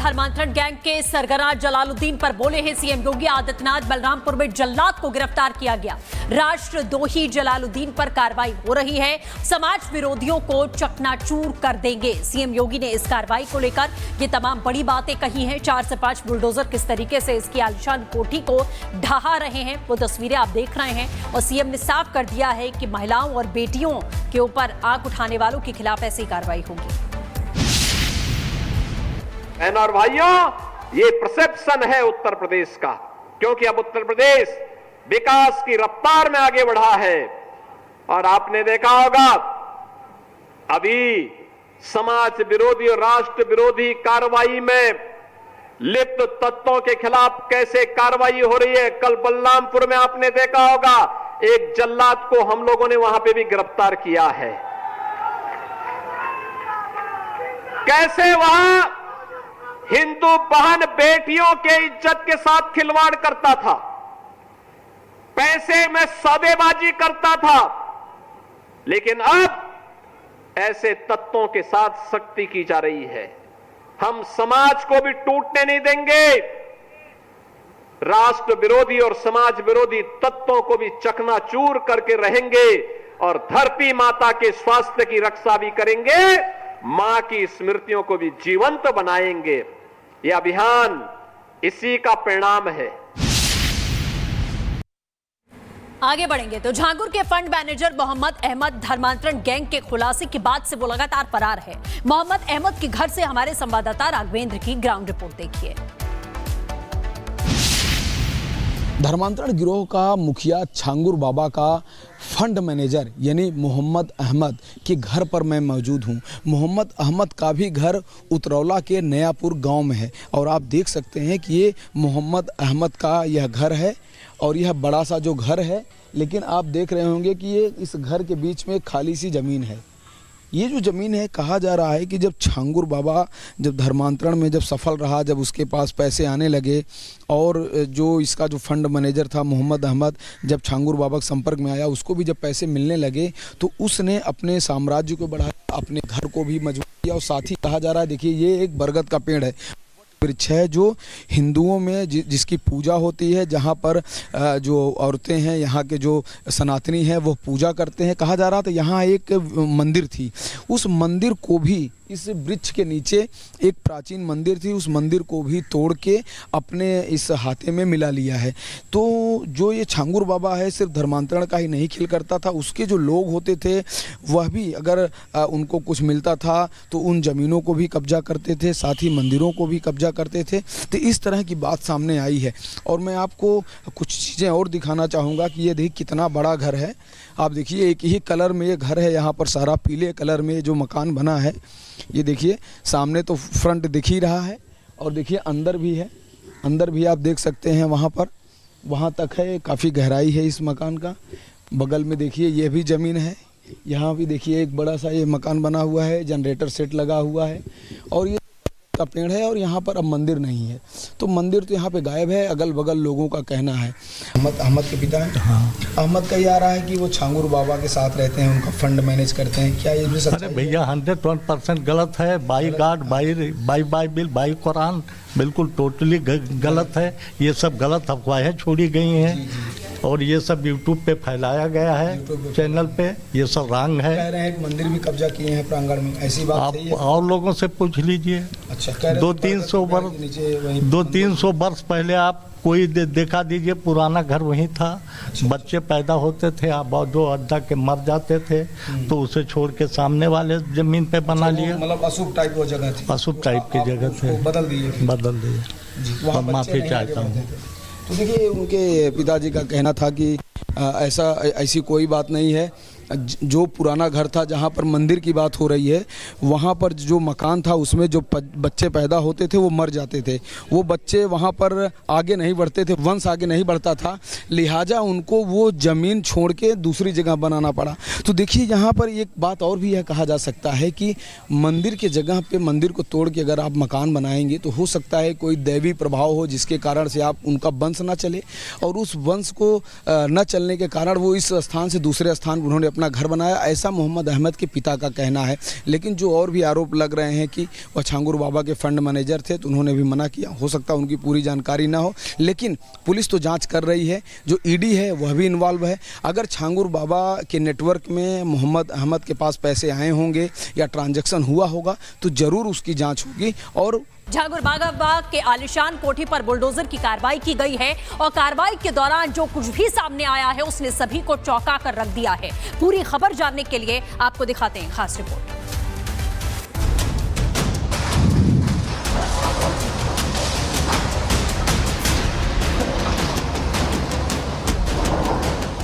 धर्मांतरण गैंग के सरगना जलालुद्दीन पर बोले हैं सीएम योगी आदित्यनाथ। बलरामपुर में जल्लाद को गिरफ्तार किया गया। राष्ट्रद्रोही जलालुद्दीन पर कार्रवाई हो रही है। समाज विरोधियों को चकनाचूर कर देंगे। सीएम योगी ने इस कार्रवाई को लेकर ये तमाम बड़ी बातें कही हैं। 4 से 5 बुलडोजर किस तरीके से इसकी आलीशान कोठी को ढहा रहे हैं वो तस्वीरें आप देख रहे हैं। और सीएम ने साफ कर दिया है कि महिलाओं और बेटियों के ऊपर आंख उठाने वालों के खिलाफ ऐसी कार्रवाई होगी। और भाइयों, ये परसेप्शन है उत्तर प्रदेश का, क्योंकि अब उत्तर प्रदेश विकास की रफ्तार में आगे बढ़ा है। और आपने देखा होगा अभी समाज विरोधी और राष्ट्र विरोधी कार्रवाई में लिप्त तत्वों के खिलाफ कैसे कार्रवाई हो रही है। कल बलरामपुर में आपने देखा होगा एक जल्लाद को हम लोगों ने वहां पे भी गिरफ्तार किया है। कैसे वहां हिंदू बहन बेटियों के इज्जत के साथ खिलवाड़ करता था, पैसे में सौदेबाजी करता था, लेकिन अब ऐसे तत्वों के साथ सख्ती की जा रही है। हम समाज को भी टूटने नहीं देंगे, राष्ट्र विरोधी और समाज विरोधी तत्वों को भी चकनाचूर करके रहेंगे और धरती माता के स्वास्थ्य की रक्षा भी करेंगे, मां की स्मृतियों को भी जीवंत बनाएंगे। यह अभियान इसी का परिणाम है। आगे बढ़ेंगे तो झांगुर के फंड मैनेजर मोहम्मद अहमद धर्मांतरण गैंग के खुलासे के बाद से वो लगातार फरार है। मोहम्मद अहमद के घर से हमारे संवाददाता राघवेंद्र की ग्राउंड रिपोर्ट देखिए। धर्मांतरण गिरोह का मुखिया झांगुर बाबा का फंड मैनेजर यानी मोहम्मद अहमद के घर पर मैं मौजूद हूं। मोहम्मद अहमद का भी घर उतरौला के नयापुर गांव में है और आप देख सकते हैं कि ये मोहम्मद अहमद का यह घर है और यह बड़ा सा जो घर है, लेकिन आप देख रहे होंगे कि ये इस घर के बीच में खाली सी ज़मीन है। ये जो ज़मीन है, कहा जा रहा है कि जब झांगुर बाबा जब धर्मांतरण में जब सफल रहा, जब उसके पास पैसे आने लगे और जो इसका जो फंड मैनेजर था मोहम्मद अहमद जब झांगुर बाबा के संपर्क में आया, उसको भी जब पैसे मिलने लगे तो उसने अपने साम्राज्य को बढ़ाया, अपने घर को भी मजबूत किया। और साथ ही कहा जा रहा है, देखिए ये एक बरगद का पेड़ है, वृक्ष है जो हिंदुओं में जिसकी पूजा होती है, जहाँ पर जो औरतें हैं यहाँ के जो सनातनी हैं वो पूजा करते हैं। कहा जा रहा था यहाँ एक मंदिर थी, उस मंदिर को भी इस वृक्ष के नीचे एक प्राचीन मंदिर थी, उस मंदिर को भी तोड़ के अपने इस हाथे में मिला लिया है। तो जो ये झांगुर बाबा है सिर्फ धर्मांतरण का ही नहीं खेल करता था, उसके जो लोग होते थे वह भी अगर उनको कुछ मिलता था तो उन ज़मीनों को भी कब्जा करते थे, साथ ही मंदिरों को भी कब्जा करते थे। तो इस तरह की बात सामने आई है और मैं आपको कुछ चीज़ें और दिखाना चाहूँगा कि ये देखिए कितना बड़ा घर है। आप देखिए एक ही कलर में ये घर है, यहाँ पर सारा पीले कलर में जो मकान बना है, ये देखिए सामने तो फ्रंट दिख ही रहा है और देखिए अंदर भी है, अंदर भी आप देख सकते हैं वहाँ पर, वहाँ तक है, काफ़ी गहराई है इस मकान का। बगल में देखिए ये भी ज़मीन है, यहाँ भी देखिए एक बड़ा सा ये मकान बना हुआ है, जनरेटर सेट लगा हुआ है और ये का पेड़ है और यहाँ पर अब मंदिर नहीं है। तो मंदिर तो यहाँ पे गायब है, अगल बगल लोगों का कहना है। अहमद के पिता है। हाँ। अहमद का ये आ रहा है कि वो झांगुर बाबा के साथ रहते हैं, उनका फंड मैनेज करते हैं, क्या ये भी सच है? अरे भैया 101% गलत है। By God, by Bible, by Quran, बिल्कुल टोटली गलत है। ये सब गलत अफवाहें छोड़ी गई हैं और ये सब यूट्यूब पे फैलाया गया है, चैनल पे। ये सब रंग है। कह रहे हैं मंदिर भी कब्जा किए हैं प्रांगण में, ऐसी बात आप और लोगों से पूछ लीजिए। अच्छा, 200-300 वर्ष पहले आप कोई देखा दीजिए, पुराना घर वहीं था। अच्छा, बच्चे पैदा होते थे, आप जो अड्डा के मर जाते थे तो उसे छोड़ के सामने वाले जमीन पे बना लिया। मतलब अशुभ टाइप वो जगह थी, अशुभ टाइप की जगह थे, बदल दिए। माफी चाहता हूँ। तो देखिए उनके पिताजी का कहना था कि ऐसी कोई बात नहीं है। जो पुराना घर था जहाँ पर मंदिर की बात हो रही है, वहाँ पर जो मकान था उसमें जो बच्चे पैदा होते थे वो मर जाते थे, वो बच्चे वहाँ पर आगे नहीं बढ़ते थे, वंश आगे नहीं बढ़ता था, लिहाजा उनको वो ज़मीन छोड़ के दूसरी जगह बनाना पड़ा। तो देखिए यहाँ पर एक बात और भी यह कहा जा सकता है कि मंदिर के जगह पे मंदिर को तोड़ के अगर आप मकान बनाएंगे तो हो सकता है कोई दैवी प्रभाव हो जिसके कारण से आप उनका वंश ना चले, और उस वंश को न चलने के कारण वो इस स्थान से दूसरे स्थान उन्होंने अपना अपना घर बनाया, ऐसा मोहम्मद अहमद के पिता का कहना है। लेकिन जो और भी आरोप लग रहे हैं कि वह छांगुर बाबा के फंड मैनेजर थे, तो उन्होंने भी मना किया। हो सकता है उनकी पूरी जानकारी ना हो, लेकिन पुलिस तो जांच कर रही है। जो ईडी है वह भी इन्वॉल्व है। अगर छांगुर बाबा के नेटवर्क में मोहम्मद अहमद के पास पैसे आए होंगे या ट्रांजैक्शन हुआ होगा तो जरूर उसकी जांच होगी। और छांगुर बाबा के आलिशान कोठी पर बुलडोजर की कार्रवाई की गई है और कार्रवाई के दौरान जो कुछ भी सामने आया है उसने सभी को चौंका कर रख दिया है। पूरी खबर जानने के लिए आपको दिखाते हैं खास रिपोर्ट।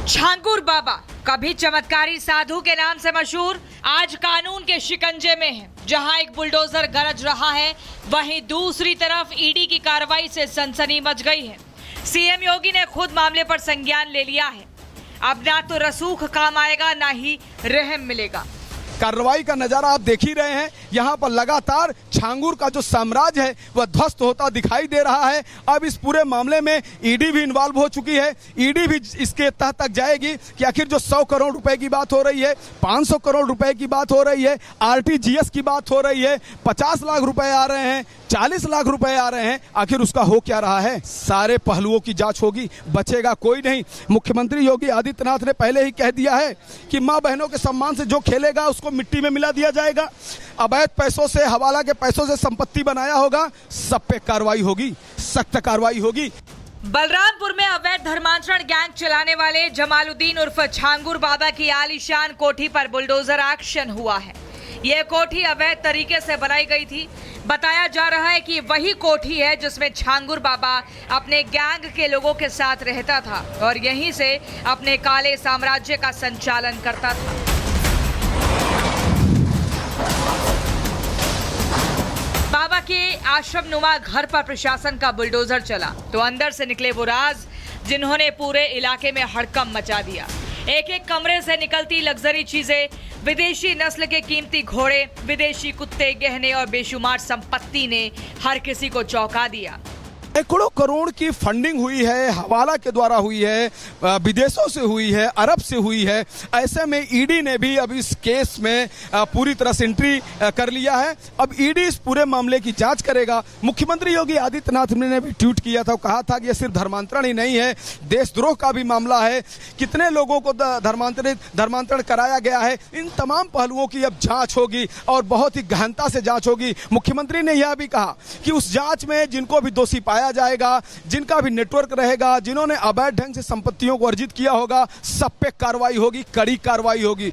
छांगुर बाबा कभी चमत्कारी साधु के नाम से मशहूर, आज कानून के शिकंजे में है। जहां एक बुलडोजर गरज रहा है, वहीं दूसरी तरफ ईडी की कार्रवाई से सनसनी मच गई है। सीएम योगी ने खुद मामले पर संज्ञान ले लिया है। अब ना तो रसूख काम आएगा, ना ही रहम मिलेगा। कार्रवाई का नजारा आप देख ही रहे हैं। यहाँ पर लगातार छांगुर का जो साम्राज्य है वह ध्वस्त होता दिखाई दे रहा है। अब इस पूरे मामले में ईडी भी इन्वॉल्व हो चुकी है। ईडी भी इसके तह तक जाएगी कि आखिर जो 100 करोड़ रुपए की बात हो रही है, 500 करोड़ रुपए की बात हो रही है, आरटीजीएस की बात हो रही है, 50 लाख रुपए आ रहे हैं, 40 लाख रुपए आ रहे हैं, आखिर उसका हो क्या रहा है। सारे पहलुओं की जांच होगी, बचेगा कोई नहीं। मुख्यमंत्री योगी आदित्यनाथ ने पहले ही कह दिया है कि मां बहनों के सम्मान से जो खेलेगा उसको मिट्टी में मिला दिया जाएगा। अवैध पैसों से, हवाला के पैसों से संपत्ति बनाया होगा, सब पे कार्रवाई होगी, सख्त कार्रवाई होगी। बलरामपुर में अवैध धर्मांतरण गैंग चलाने वाले जमालुद्दीन उर्फ छांगुर बाबा की आलीशान कोठी पर बुलडोजर एक्शन हुआ है। यह कोठी अवैध तरीके से बनाई गई थी। बताया जा रहा है कि वही कोठी है जिसमें छांगुर बाबा अपने गैंग के लोगों के साथ रहता था और यहीं से अपने काले साम्राज्य का संचालन करता था। बाबा के आश्रम नुमा घर पर प्रशासन का बुलडोजर चला तो अंदर से निकले वो राज जिन्होंने पूरे इलाके में हड़कंप मचा दिया। एक एक कमरे से निकलती लग्जरी चीजें, विदेशी नस्ल के कीमती घोड़े, विदेशी कुत्ते, गहने और बेशुमार संपत्ति ने हर किसी को चौंका दिया। सैकड़ों करोड़ की फंडिंग हुई है, हवाला के द्वारा हुई है, विदेशों से हुई है, अरब से हुई है। ऐसे में ईडी ने भी अब इस केस में पूरी तरह से एंट्री कर लिया है। अब ईडी इस पूरे मामले की जांच करेगा। मुख्यमंत्री योगी आदित्यनाथ ने भी ट्वीट किया था, कहा था कि यह सिर्फ धर्मांतरण ही नहीं है, देशद्रोह का भी मामला है। कितने लोगों को धर्मांतरण कराया गया है, इन तमाम पहलुओं की अब जांच होगी और बहुत ही गहनता से जांच होगी। मुख्यमंत्री ने यह भी कहा कि उस जांच में जिनको भी दोषी पाया जाएगा, जिनका भी नेटवर्क रहेगा, जिन्होंने अवैध ढंग से संपत्तियों को अर्जित किया होगा, सब पे कार्रवाई होगी, कड़ी कार्रवाई होगी।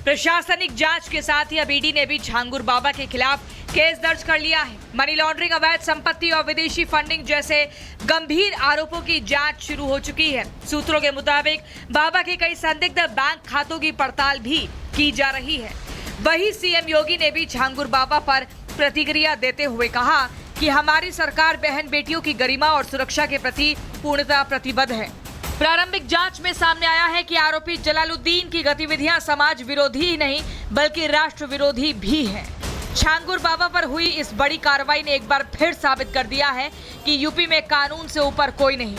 प्रशासनिक जांच के साथ ही अब ईडी ने भी छांगुर बाबा के खिलाफ केस दर्ज कर लिया है। मनी लॉन्ड्रिंग, अवैध संपत्ति और विदेशी फंडिंग जैसे गंभीर आरोपों की जांच शुरू हो चुकी है। सूत्रों के मुताबिक बाबा के कई संदिग्ध बैंक खातों की पड़ताल भी की जा रही है। वहीं सीएम योगी ने भी छांगुर बाबा पर प्रतिक्रिया देते हुए कहा कि हमारी सरकार बहन बेटियों की गरिमा और सुरक्षा के प्रति पूर्णतः प्रतिबद्ध है। प्रारंभिक जांच में सामने आया है कि आरोपी जलालुद्दीन की गतिविधियां समाज विरोधी ही नहीं बल्कि राष्ट्र विरोधी भी हैं। छांगुर बाबा पर हुई इस बड़ी कार्रवाई ने एक बार फिर साबित कर दिया है कि यूपी में कानून से ऊपर कोई नहीं।